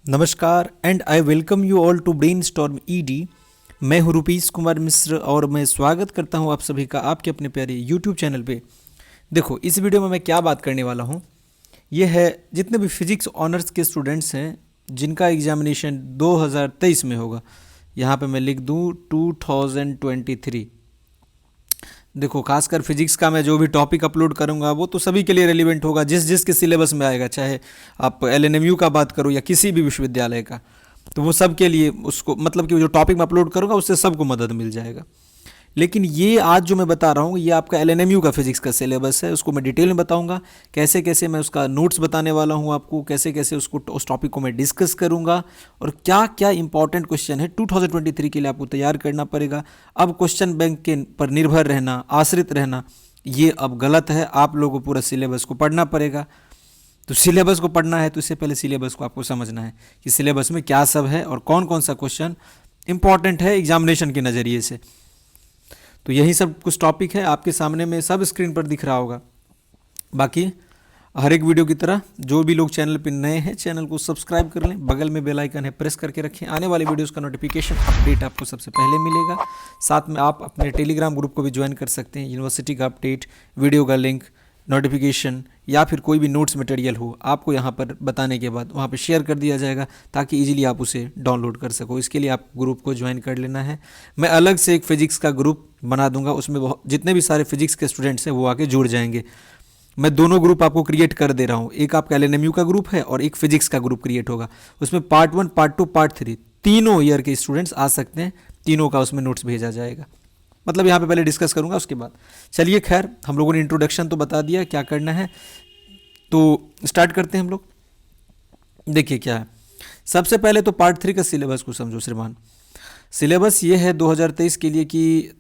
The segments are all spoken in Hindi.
नमस्कार and I welcome you all to brainstorm ED. मैं हूं रुपीस कुमार मिश्र और मैं स्वागत करता हूं आप सभी का आपके अपने प्यारे यूट्यूब चैनल पे। देखो, इस वीडियो में मैं क्या बात करने वाला हूं, यह है जितने भी फिजिक्स ऑनर्स के स्टूडेंट्स हैं जिनका एग्जामिनेशन 2023 में होगा। यहाँ पे मैं लिख दूँ 2023। देखो, खासकर फिजिक्स का मैं जो भी टॉपिक अपलोड करूंगा वो तो सभी के लिए रेलिवेंट होगा, जिस जिस के सिलेबस में आएगा, चाहे आप एलएनएमयू का बात करो या किसी भी विश्वविद्यालय का, तो वो सब के लिए उसको मतलब कि जो टॉपिक मैं अपलोड करूंगा उससे सबको मदद मिल जाएगा। लेकिन ये आज जो मैं बता रहा हूँ ये आपका एलएनएमयू का फिजिक्स का सिलेबस है, उसको मैं डिटेल में बताऊंगा। कैसे कैसे मैं उसका नोट्स बताने वाला हूँ आपको, कैसे कैसे उसको उस टॉपिक को मैं डिस्कस करूंगा और क्या क्या इंपॉर्टेंट क्वेश्चन है 2023 के लिए आपको तैयार करना पड़ेगा। अब क्वेश्चन बैंक के पर निर्भर रहना, आश्रित रहना, ये अब गलत है। आप लोगों को पूरा सिलेबस को पढ़ना पड़ेगा। तो सिलेबस को पढ़ना है तो इससे पहले सिलेबस को आपको समझना है कि सिलेबस में क्या सब है और कौन कौन सा क्वेश्चन इंपॉर्टेंट है एग्जामिनेशन के नज़रिए से। तो यही सब कुछ टॉपिक है, आपके सामने में सब स्क्रीन पर दिख रहा होगा। बाकी हर एक वीडियो की तरह जो भी लोग चैनल पर नए हैं चैनल को सब्सक्राइब कर लें, बगल में बेल आइकन है प्रेस करके रखें, आने वाले वीडियोस का नोटिफिकेशन अपडेट आपको सबसे पहले मिलेगा। साथ में आप अपने टेलीग्राम ग्रुप को भी ज्वाइन कर सकते हैं। यूनिवर्सिटी का अपडेट, वीडियो का लिंक, नोटिफिकेशन या फिर कोई भी नोट्स मटेरियल हो आपको यहाँ पर बताने के बाद वहाँ पर शेयर कर दिया जाएगा ताकि इजीली आप उसे डाउनलोड कर सको। इसके लिए आप ग्रुप को ज्वाइन कर लेना है। मैं अलग से एक फिजिक्स का ग्रुप बना दूंगा, उसमें जितने भी सारे फिजिक्स के स्टूडेंट्स हैं वो आके जुड़ जाएंगे। मैं दोनों ग्रुप आपको क्रिएट कर दे रहा हूँ, एक आपका एलएनएमयू का ग्रुप है और एक फिजिक्स का ग्रुप क्रिएट होगा। उसमें पार्ट 1, पार्ट 2, पार्ट 3 तीनों ईयर के स्टूडेंट्स आ सकते हैं, तीनों का उसमें नोट्स भेजा जाएगा। मतलब यहाँ पे पहले डिस्कस करूँगा उसके बाद। चलिए खैर, हम लोगों ने इंट्रोडक्शन तो बता दिया क्या करना है, तो स्टार्ट करते हैं हम लोग। देखिए क्या है, सबसे पहले तो पार्ट 3 का सिलेबस को समझो श्रीमान। सिलेबस ये है 2023 के लिए कि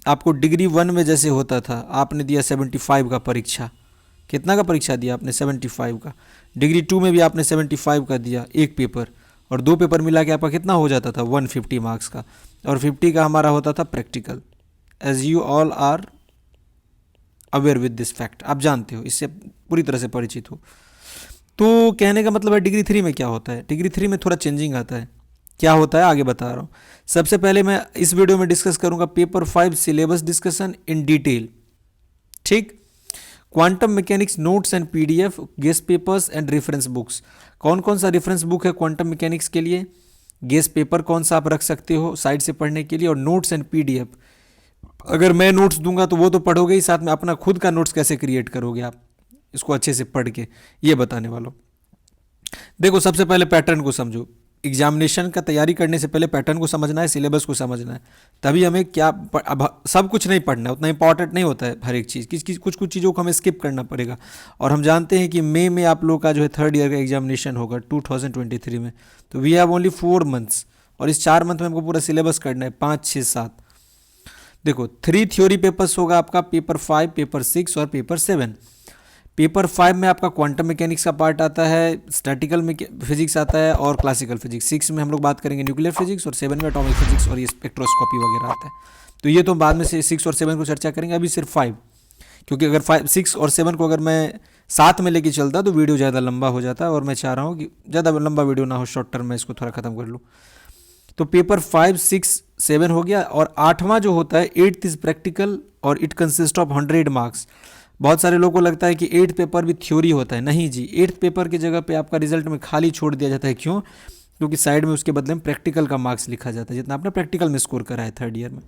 आपको डिग्री 1 में जैसे होता था, आपने दिया 75 का परीक्षा। कितना का परीक्षा दिया आपने? 75 का। डिग्री 2 में भी आपने 75 का दिया, एक पेपर, और 2 पेपर मिला के आपका कितना हो जाता था? 150 मार्क्स का। और 50 का हमारा होता था practical. As you all are aware with this fact, आप जानते हो, इससे पूरी तरह से परिचित हो। तो कहने का मतलब है डिग्री 3 में क्या होता है। डिग्री 3 में थोड़ा चेंजिंग आता है। क्या होता है आगे बता रहा हूँ। सबसे पहले मैं इस वीडियो में डिस्कस करूंगा paper 5 syllabus discussion in detail. ठीक, quantum mechanics notes and PDF, guest papers and reference books. कौन कौन सा रेफरेंस बुक है क्वांटम मैकेनिक्स के लिए, गेस्ट पेपर कौन सा आप रख सकते हो साइड से पढ़ने के लिए, और नोट्स एंड पीडीएफ। अगर मैं नोट्स दूंगा तो वो तो पढ़ोगे ही, साथ में अपना खुद का नोट्स कैसे क्रिएट करोगे आप इसको अच्छे से पढ़ के, ये बताने वाला हूँ। देखो, सबसे पहले पैटर्न को समझो। एग्जामिनेशन का तैयारी करने से पहले पैटर्न को समझना है, सिलेबस को समझना है, तभी हमें क्या अब सब कुछ नहीं पढ़ना है, उतना इंपॉर्टेंट नहीं होता है हर एक चीज़। कुछ कुछ चीज़ों को हमें स्किप करना पड़ेगा। और हम जानते हैं कि मई में आप लोग का जो है 3rd ईयर का एग्जामिनेशन होगा 2023 में। तो वी हैव ओनली 4 मंथ्स, और इस 4 मंथ में हमको पूरा सिलेबस करना है, 5, 6, 7। देखो, 3 थ्योरी पेपर्स होगा आपका, पेपर 5, पेपर 6 और पेपर 7। पेपर 5 में आपका क्वांटम मैकेनिक्स का पार्ट आता है, स्टैटिकल में फिजिक्स आता है और क्लासिकल फिजिक्स। 6 में हम लोग बात करेंगे न्यूक्लियर फिजिक्स, और 7 में एटॉमिक फिजिक्स और ये स्पेक्ट्रोस्कोपी वगैरह आता है। तो ये तो बाद में से 6 और 7 को चर्चा करेंगे, अभी सिर्फ 5। क्योंकि अगर 5, 6 और 7 को अगर मैं साथ में लेके चलता तो वीडियो ज़्यादा लंबा हो जाता है, और मैं चाह रहा हूँ कि ज़्यादा लंबा वीडियो ना हो, शॉर्ट टर्म में इसको थोड़ा ख़त्म कर लूँ। तो पेपर 5, 6, 7 हो गया। और 8वां जो होता है 8th इज प्रैक्टिकल, और इट कंसिस्ट ऑफ 100 मार्क्स। बहुत सारे लोगों को लगता है कि 8th पेपर भी थ्योरी होता है। नहीं जी, 8th पेपर की जगह पे आपका रिजल्ट में खाली छोड़ दिया जाता है। क्यों? क्योंकि साइड में उसके बदले में प्रैक्टिकल का मार्क्स लिखा जाता है, जितना आपने प्रैक्टिकल में स्कोर करा है 3rd ईयर में।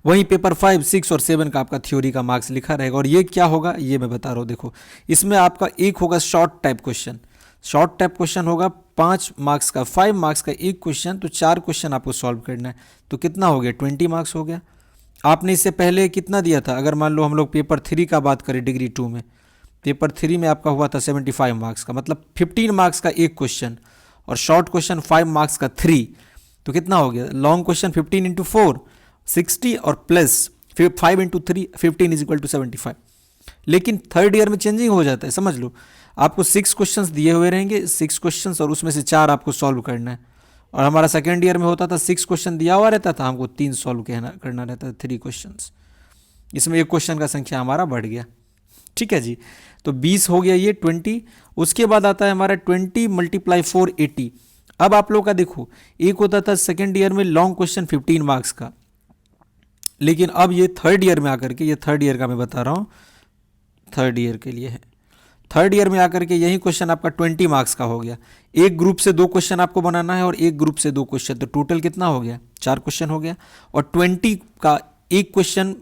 वहीं पेपर 5, 6 और 7 का आपका थ्योरी का मार्क्स लिखा रहेगा। और ये क्या होगा ये मैं बता रहा हूँ। देखो, इसमें आपका एक होगा short type question. Short type question होगा 5 मार्क्स का, 5 मार्क्स का एक क्वेश्चन, तो 4 क्वेश्चन आपको सॉल्व करना है। तो कितना हो गया? 20 मार्क्स हो गया। आपने इससे पहले कितना दिया था? अगर मान लो हम लोग पेपर 3 का बात करें, डिग्री 2 में, पेपर 3 में आपका हुआ था 75 मार्क्स का, मतलब 15 मार्क्स का एक क्वेश्चन, और शॉर्ट क्वेश्चन 5 मार्क्स का 3। तो कितना हो गया? लॉन्ग क्वेश्चन 15 इंटू 4 60, और plus 5 into 3 15 is equal to 75। लेकिन 3rd ईयर में चेंजिंग हो जाता है, समझ लो। आपको 6 क्वेश्चंस दिए हुए रहेंगे, 6 क्वेश्चंस, और उसमें से 4 आपको सॉल्व करना है। और हमारा 2nd ईयर में होता था 6 क्वेश्चन दिया हुआ रहता था, हमको 3 सॉल्व करना रहता था, 3 क्वेश्चंस। इसमें एक क्वेश्चन का संख्या हमारा बढ़ गया। ठीक है जी। तो 20 हो गया ये 20। उसके बाद आता है हमारा 20 मल्टीप्लाई 4 80। अब आप लोग का देखो, एक होता था सेकेंड ईयर में लॉन्ग क्वेश्चन 15 मार्क्स का, लेकिन अब ये थर्ड ईयर में आकर के, ये थर्ड ईयर का मैं बता रहा हूँ, थर्ड ईयर के लिए है, थर्ड ईयर में आकर के यही क्वेश्चन आपका 20 मार्क्स का हो गया। एक ग्रुप से 2 क्वेश्चन आपको बनाना है और एक ग्रुप से 2 क्वेश्चन, तो टोटल कितना हो गया, 4 क्वेश्चन हो गया। और 20 का एक क्वेश्चन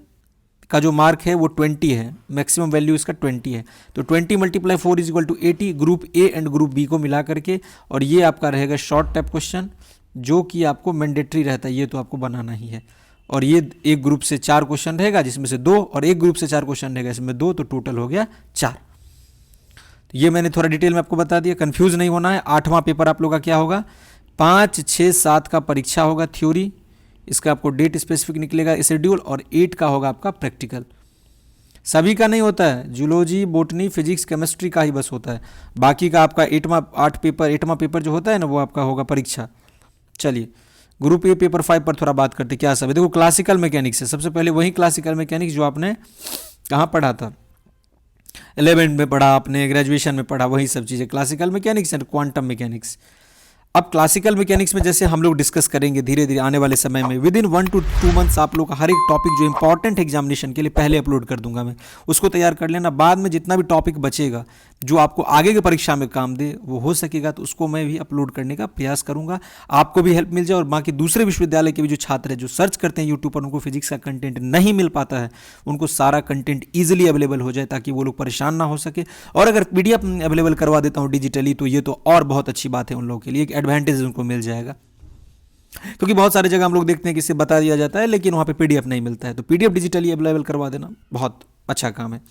का जो मार्क है वो 20 है, मैक्सिमम वैल्यू इसका 20 है। तो 20 multiply 4 is equal to 80, group A and group B को मिला करके। और ये आपका रहेगा शॉर्ट टाइप क्वेश्चन, जो कि आपको मैंडेटरी रहता है, ये तो आपको बनाना ही है। और ये एक ग्रुप से 4 क्वेश्चन रहेगा जिसमें से 2, और एक ग्रुप से 4 क्वेश्चन रहेगा इसमें 2, तो टोटल हो गया 4। तो ये मैंने थोड़ा डिटेल में आपको बता दिया, कंफ्यूज नहीं होना है। 8वां पेपर आप लोग का क्या होगा, 5, 6, 7 का परीक्षा होगा थ्योरी, इसका आपको डेट स्पेसिफिक निकलेगा शेड्यूल, और 8 का होगा आपका प्रैक्टिकल। सभी का नहीं होता है, जूलॉजी, बॉटनी, फिजिक्स, केमिस्ट्री का ही बस होता है, बाकी का आपका 8वां पेपर जो होता है ना, वो आपका होगा परीक्षा। चलिए ग्रुप ए पेपर 5 पर थोड़ा बात करते क्या सब है। देखो क्लासिकल मैकेनिक्स है, सबसे पहले वही क्लासिकल मैकेनिक्स जो आपने कहाँ पढ़ा था, 11th में पढ़ा आपने, ग्रेजुएशन में पढ़ा, वही सब चीज़ें classical mechanics and quantum mechanics. अब क्लासिकल मैकेनिक्स में जैसे हम लोग डिस्कस करेंगे धीरे धीरे आने वाले समय में, विद इन 1 to 2 मंथ्स आप लोग का हर एक टॉपिक जो इंपॉर्टेंट एग्जामिनेशन के लिए पहले अपलोड कर दूंगा मैं, उसको तैयार कर लेना। बाद में जितना भी टॉपिक बचेगा जो आपको आगे की परीक्षा में काम दे, वो हो सकेगा तो उसको मैं भी अपलोड करने का प्रयास करूंगा, आपको भी हेल्प मिल जाए। और बाकी दूसरे विश्वविद्यालय के भी जो छात्र हैं जो सर्च करते हैं यूट्यूब पर, उनको फिजिक्स का कंटेंट नहीं मिल पाता है, उनको सारा कंटेंट ईजिली अवेलेबल हो जाए, ताकि वो लोग परेशान ना हो सके। और अगर PDF अवेलेबल करवा देता हूँ डिजिटली, तो ये तो और बहुत अच्छी बात है उन लोगों के लिए, एक एडवांटेज उनको मिल जाएगा। क्योंकि बहुत सारी जगह हम लोग देखते हैं कि इसे बता दिया जाता है लेकिन वहाँ पे PDF नहीं मिलता है, तो PDF डिजिटली अवेलेबल करवा देना बहुत अच्छा काम है।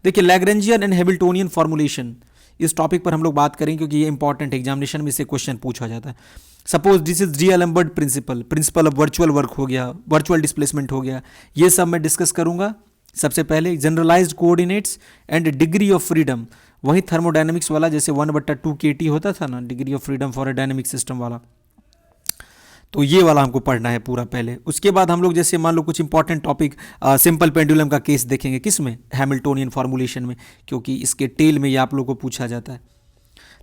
देखिए लैग्रेंजियन एंड हैमिल्टोनियन फॉर्मुलेशन, इस टॉपिक पर हम लोग बात करेंगे क्योंकि ये इंपॉर्टेंट है, एग्जामिनेशन में से क्वेश्चन पूछा जाता है। Suppose this is d'Alembert principle, principle of virtual work हो गया, वर्चुअल डिस्प्लेसमेंट हो गया, ये सब मैं डिस्कस करूंगा। सबसे पहले generalised coordinates and degree of freedom, वही थर्मोडायनेमिक्स वाला, जैसे 1/2 kT होता था ना, degree of freedom for a dynamic system वाला, तो ये वाला हमको पढ़ना है पूरा पहले। उसके बाद हम लोग जैसे मान लो कुछ इंपॉर्टेंट टॉपिक, सिंपल पेंडुलम का केस देखेंगे, किस में, हैमिल्टोनियन फॉर्मुलेशन में, क्योंकि इसके टेल में ये आप लोग को पूछा जाता है।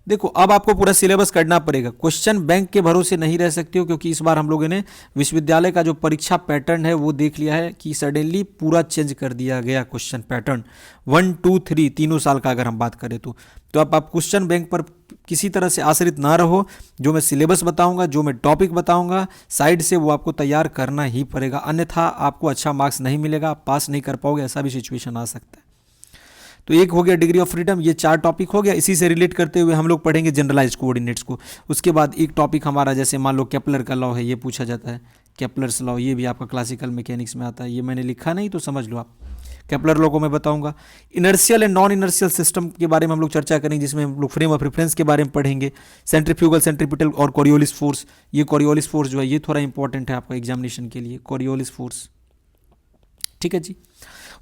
देखो अब आपको पूरा सिलेबस करना पड़ेगा, क्वेश्चन बैंक के भरोसे नहीं रह सकते हो, क्योंकि इस बार हम लोगों ने विश्वविद्यालय का जो परीक्षा पैटर्न है वो देख लिया है कि सडनली पूरा चेंज कर दिया गया क्वेश्चन पैटर्न, 1, 2, 3 तीनों साल का अगर हम बात करें तो अब आप क्वेश्चन बैंक पर किसी तरह से आश्रित ना रहो। जो मैं सिलेबस बताऊंगा, जो मैं टॉपिक बताऊंगा साइड से, वो आपको तैयार करना ही पड़ेगा, अन्यथा आपको अच्छा मार्क्स नहीं मिलेगा, आप पास नहीं कर पाओगे, ऐसा भी सिचुएशन आ सकता है। तो एक हो गया डिग्री ऑफ फ्रीडम, ये 4 टॉपिक हो गया। इसी से रिलेट करते हुए हम लोग पढ़ेंगे जनरलाइज्ड कोऑर्डिनेट्स को। उसके बाद एक टॉपिक हमारा जैसे मान लो केपलर का लॉ है, ये पूछा जाता है, केपलर्स लॉ, ये भी आपका क्लासिकल मैकेनिक्स में आता है, ये मैंने लिखा नहीं तो समझ लो आप। केपलर लॉ को मैं बताऊंगा। Inertial and non inertial system के बारे में हम लोग चर्चा करेंगे, जिसमें हम लोग फ्रेम ऑफ रेफरेंस के बारे में पढ़ेंगे, सेंट्रीफ्यूगल, सेंट्रीपिटल और कोरियोलिस फोर्स। ये कोरियोलिस फोर्स जो है ये थोड़ा इंपॉर्टेंट है आपका एग्जामिनेशन के लिए, कोरियोलिस फोर्स, ठीक है जी।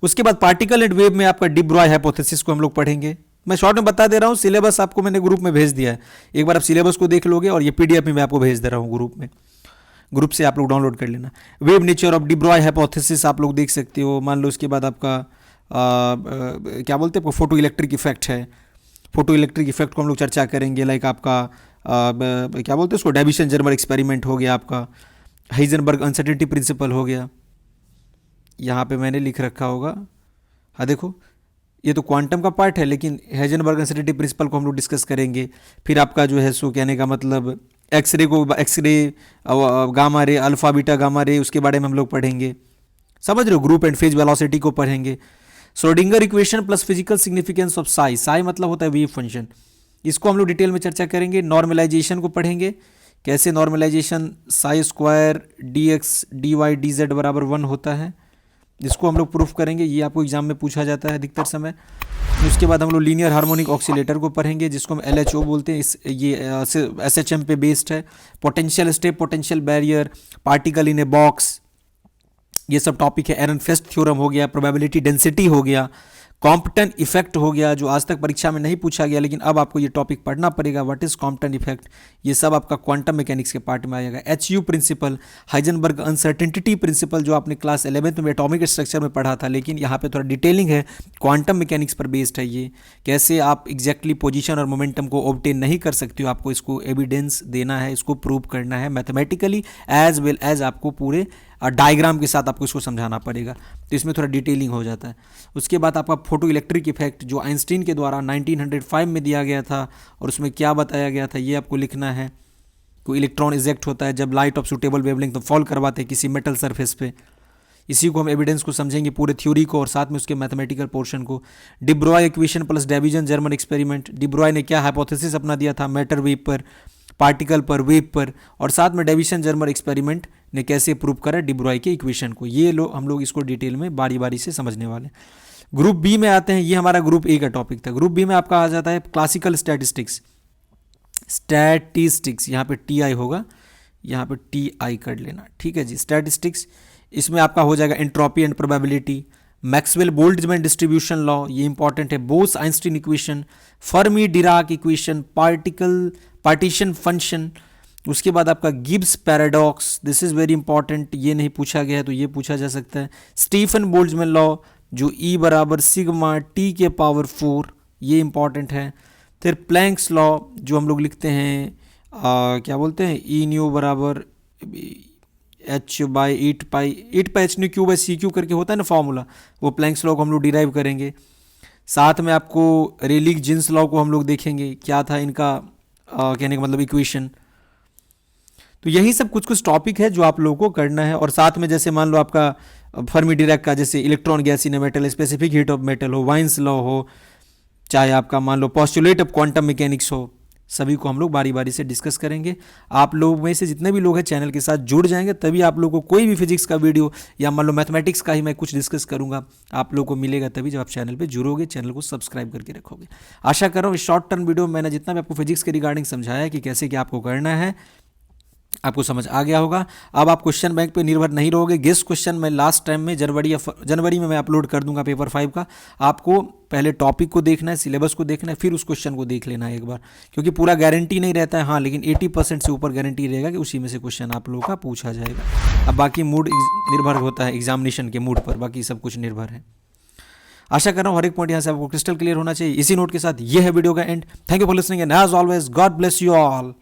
उसके बाद पार्टिकल एंड वेव में आपका डी ब्रॉय हाइपोथेसिस को हम लोग पढ़ेंगे। मैं शॉर्ट में बता दे रहा हूँ, सिलेबस आपको मैंने ग्रुप में भेज दिया है, एक बार आप सिलेबस को देख लोगे, और ये PDF में मैं आपको भेज दे रहा हूँ ग्रुप में, ग्रुप से आप लोग डाउनलोड कर लेना। Wave nature of D Broglie hypothesis आप लोग देख सकते हो। मान लो उसके बाद आपका क्या बोलते हैं, फोटो इलेक्ट्रिक इफेक्ट है, फोटो इलेक्ट्रिक इफेक्ट को हम लोग चर्चा करेंगे। लाइक आपका क्या बोलते हैं उसको, डेविसन जर्मर एक्सपेरिमेंट हो गया, आपका हाइजेनबर्ग अनसर्टेनिटी प्रिंसिपल हो गया, यहाँ पे मैंने लिख रखा होगा, हाँ देखो ये तो क्वांटम का पार्ट है, लेकिन हाइजेनबर्ग अनसर्टेनिटी प्रिंसिपल को हम लोग डिस्कस करेंगे। फिर आपका जो है सो कहने का मतलब एक्सरे को, x ray, gamma ray, alpha beta gamma ray, उसके बारे में हम लोग पढ़ेंगे, समझ रहे हो। ग्रुप एंड फेज वेलोसिटी को पढ़ेंगे। Schrodinger equation plus physical significance of Sai, Sai मतलब होता है वेव फंक्शन, इसको हम लोग डिटेल में चर्चा करेंगे। नॉर्मलाइजेशन को पढ़ेंगे, कैसे normalisation psi square dx dy dz बराबर 1 होता है, जिसको हम लोग प्रूफ करेंगे, ये आपको एग्जाम में पूछा जाता है अधिकतर समय। उसके बाद हम लोग लीनियर हार्मोनिक ऑक्सीलेटर को पढ़ेंगे, जिसको हम LHO बोलते हैं, ये SHM पे बेस्ड है। Potential step, potential barrier, particle in a box, ये सब टॉपिक है। एरनफेस्ट थ्योरम हो गया, प्रोबेबिलिटी डेंसिटी हो गया, कॉम्पटन इफेक्ट हो गया, जो आज तक परीक्षा में नहीं पूछा गया लेकिन अब आपको ये टॉपिक पढ़ना पड़ेगा, व्हाट इज कॉम्पटन इफेक्ट, ये सब आपका क्वांटम मैकेनिक्स के पार्ट में आएगा। H U principle, Heisenberg uncertainty principle, जो आपने क्लास 11th में एटॉमिक स्ट्रक्चर में पढ़ा था, लेकिन यहाँ पे थोड़ा डिटेलिंग है, क्वांटम मैकेनिक्स पर बेस्ड है ये, कैसे आप एग्जैक्टली पोजीशन और मोमेंटम को ऑब्टेन नहीं कर सकते हो, आपको इसको एविडेंस देना है, इसको प्रूव करना है मैथमेटिकली एज वेल एज आपको पूरे डायग्राम के साथ आपको इसको समझाना पड़ेगा, तो इसमें थोड़ा डिटेलिंग हो जाता है। उसके बाद आपका फोटो इलेक्ट्रिक इफेक्ट, जो आइंस्टीन के द्वारा 1905 में दिया गया था, और उसमें क्या बताया गया था ये आपको लिखना है। कोई इलेक्ट्रॉन इजेक्ट होता है जब लाइट ऑफ सुटेबल वेवलेंथ तो फॉल करवाते हैं किसी मेटल सरफेस पे, इसी को हम एविडेंस को समझेंगे, पूरे थ्योरी को और साथ में उसके मैथमेटिकल पोर्शन को। डिब्रॉय equation plus division German experiment, डिब्रॉय ने क्या हाइपोथेसिस अपना दिया था मैटर वेव पर, पार्टिकल पर, वेव पर, और साथ में डेविसन जर्मन एक्सपेरिमेंट ने कैसे प्रूव करा डिब्रॉय के इक्वेशन को। ये हम लोग इसको डिटेल में बारी बारी से समझने वाले। ग्रुप बी में आते हैं, ये हमारा ग्रुप ए का टॉपिक था। ग्रुप बी में आपका आ जाता है क्लासिकल स्टैटिस्टिक्स, यहाँ पे टी आई होगा, यहाँ पे टी आई कर लेना, ठीक है जी। स्टैटिस्टिक्स, इसमें आपका हो जाएगा entropy and probability, Maxwell Boltzmann distribution law, ये इंपॉर्टेंट है, Bose Einstein equation, Fermi Dirac equation, partition function. उसके बाद आपका Gibbs paradox, this is very important, ये नहीं पूछा गया है तो ये पूछा जा सकता है। स्टीफन बोल्ट्जमैन लॉ, जो E बराबर सिग्मा T के पावर 4, ये इंपॉर्टेंट है। फिर प्लैंक्स लॉ, जो हम लोग लिखते हैं क्या बोलते हैं, E न्यू बराबर H by 8 pi H nu Q by C Q करके होता है ना फॉर्मूला, वो प्लैंक्स लॉ को हम लोग डिराइव करेंगे। साथ में आपको रेलिक जीन्स लॉ को हम लोग देखेंगे, क्या था इनका कहने का मतलब इक्वेशन। तो यही सब कुछ कुछ टॉपिक है जो आप लोगों को करना है। और साथ में जैसे मान लो आपका फर्मी डिराक का, जैसे electron gas in metal, specific heat of metal हो, वाइन्स लॉ हो, चाहे आपका मान लो पोस्टुलेट ऑफ क्वांटम मैकेनिक्स हो, सभी को हम लोग बारी बारी से डिस्कस करेंगे। आप लोग में से जितने भी लोग हैं चैनल के साथ जुड़ जाएंगे, तभी आप लोगों को कोई भी फिजिक्स का वीडियो या मान लो मैथमेटिक्स का ही मैं कुछ डिस्कस करूंगा, आप लोगों को मिलेगा तभी जब आप चैनल पे जुड़ोगे, चैनल को सब्सक्राइब करके रखोगे। आशा कर रहा हूँ इस शॉर्ट टर्म वीडियो में मैंने जितना भी आपको फिजिक्स के रिगार्डिंग समझाया कि कैसे क्या आपको करना है, आपको समझ आ गया होगा। अब आप क्वेश्चन बैंक पे निर्भर नहीं रहोगे। गेस्ट क्वेश्चन मैं लास्ट टाइम में जनवरी में मैं अपलोड कर दूंगा पेपर 5 का। आपको पहले टॉपिक को देखना है, सिलेबस को देखना है, फिर उस क्वेश्चन को देख लेना है एक बार, क्योंकि पूरा गारंटी नहीं रहता है, हाँ, लेकिन 80% से ऊपर गारंटी रहेगा कि उसी में से क्वेश्चन आप लोगों का पूछा जाएगा। अब बाकी मूड निर्भर होता है एग्जामिनेशन के मूड पर, बाकी सब कुछ निर्भर है। आशा कर रहा हूँ हर एक पॉइंट यहाँ से आपको क्रिस्टल क्लियर होना चाहिए। इसी नोट के साथ ये है वीडियो का end. Thank you for listening and as always God bless you all.